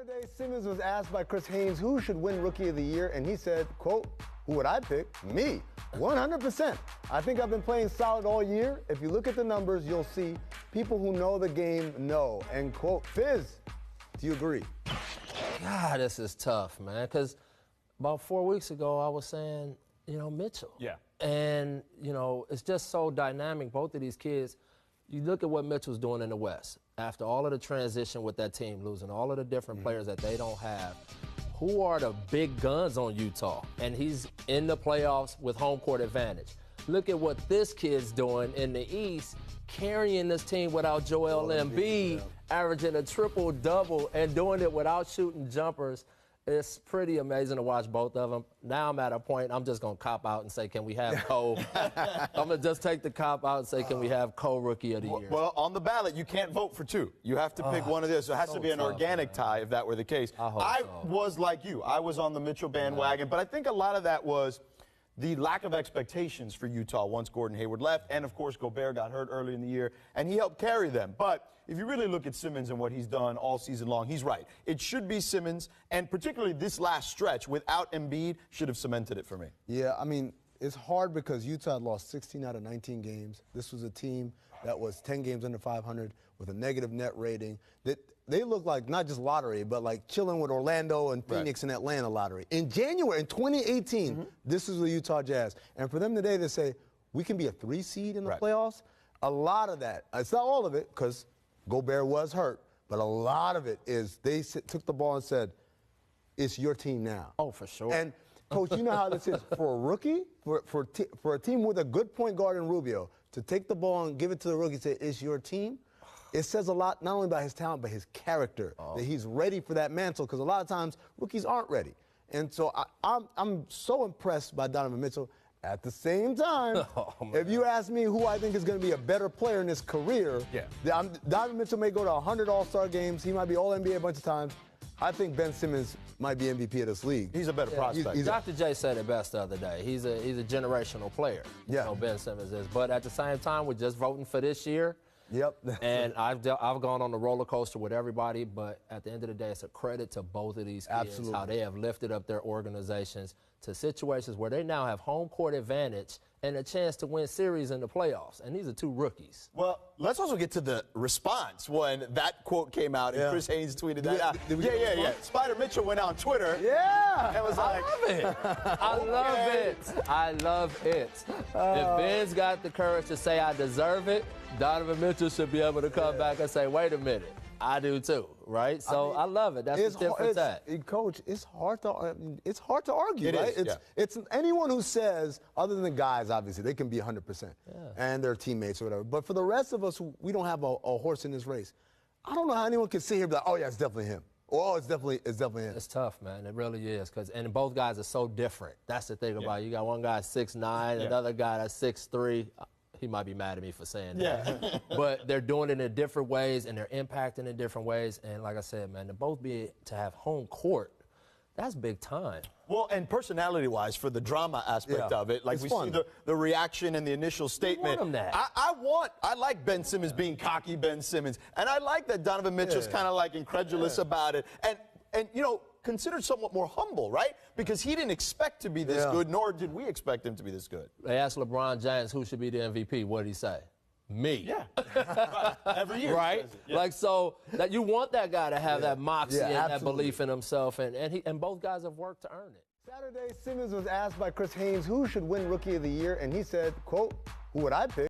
Saturday, Simmons was asked by Chris Haynes who should win Rookie of the Year, and he said, quote, "Who would I pick? Me, 100%. I think I've been playing solid all year. If you look at the numbers, you'll see people who know the game know." And quote, Fizz, do you agree? God, this is tough, man, because about 4 weeks ago, I was saying, Mitchell. Yeah. And, it's just so dynamic, both of these kids. You look at what Mitchell's doing in the West. After all of the transition with that team, losing all of the different players that they don't have, who are the big guns on Utah? And he's in the playoffs with home court advantage. Look at what this kid's doing in the East, carrying this team without Joel Embiid, averaging a triple-double and doing it without shooting jumpers. It's pretty amazing to watch both of them. Now I'm at a point, I'm just going to cop out and say, can we have Cole? I'm going to just take the cop out and say, can we have Cole Rookie of the Year? Well, on the ballot, you can't vote for two. You have to pick one of this. So it has to be an organic tie if that were the case. I was like you. I was on the Mitchell bandwagon, but I think a lot of that was the lack of expectations for Utah once Gordon Hayward left. And, of course, Gobert got hurt early in the year, and he helped carry them. But if you really look at Simmons and what he's done all season long, he's right. It should be Simmons, and particularly this last stretch without Embiid should have cemented it for me. Yeah, I mean, it's hard because Utah had lost 16 out of 19 games. This was a team that was 10 games under 500 with a negative net rating. They look like not just lottery, but like chilling with Orlando and Phoenix and Atlanta lottery. In January, in 2018, this is the Utah Jazz. And for them today to say, we can be a 3 seed in the playoffs, a lot of that, it's not all of it because Gobert was hurt, but a lot of it is they took the ball and said, it's your team now. Oh, for sure. And, Coach, you know how this is. For a rookie, for a team with a good point guard in Rubio, to take the ball and give it to the rookie and say, it's your team, it says a lot not only about his talent, but his character, that he's ready for that mantle, because a lot of times rookies aren't ready. And so I'm so impressed by Donovan Mitchell. At the same time, if you ask me who I think is going to be a better player in his career, Donovan Mitchell may go to 100 All-Star games. He might be All-NBA a bunch of times. I think Ben Simmons might be MVP of this league. He's a better prospect. Dr. J said it best the other day. He's a generational player. Yeah. Ben Simmons is. But at the same time, we're just voting for this year. Yep. And I've gone on the roller coaster with everybody, but at the end of the day, it's a credit to both of these kids, how they have lifted up their organizations to situations where they now have home court advantage and a chance to win series in the playoffs. And these are two rookies. Well, let's also get to the response when that quote came out and Chris Haynes tweeted that out. Yeah. Spider Mitchell went on Twitter. Yeah. And was like, I love it. If Ben's got the courage to say I deserve it, Donovan Mitchell should be able to come back and say, wait a minute, I do too, right? So I love it. That's the difference. Coach, it's hard to argue, right? Is, it's anyone who says, other than the guys, obviously, they can be 100%, and their teammates or whatever. But for the rest of us, we don't have a horse in this race. I don't know how anyone can sit here and be like, oh yeah, it's definitely him. Oh, it's definitely him. It's tough, man. It really is. And both guys are so different. That's the thing about it. You got one guy 6'9", another guy that's 6'3". He might be mad at me for saying that. But they're doing it in different ways, and they're impacting in different ways. And like I said, man, to have home court, that's big time. Well, and personality-wise, for the drama aspect of it, like we see the reaction and the initial statement. Want him that. I like Ben Simmons being cocky Ben Simmons. And I like that Donovan Mitchell's kind of like incredulous about it. And considered somewhat more humble, right? Because he didn't expect to be this good, nor did we expect him to be this good. They asked LeBron James who should be the MVP. What did he say? Me. Yeah. Every year. Right? Like, so that you want that guy to have that moxie and that belief in himself, and both guys have worked to earn it. Saturday, Simmons was asked by Chris Haynes who should win Rookie of the Year, and he said, quote, "Who would I pick?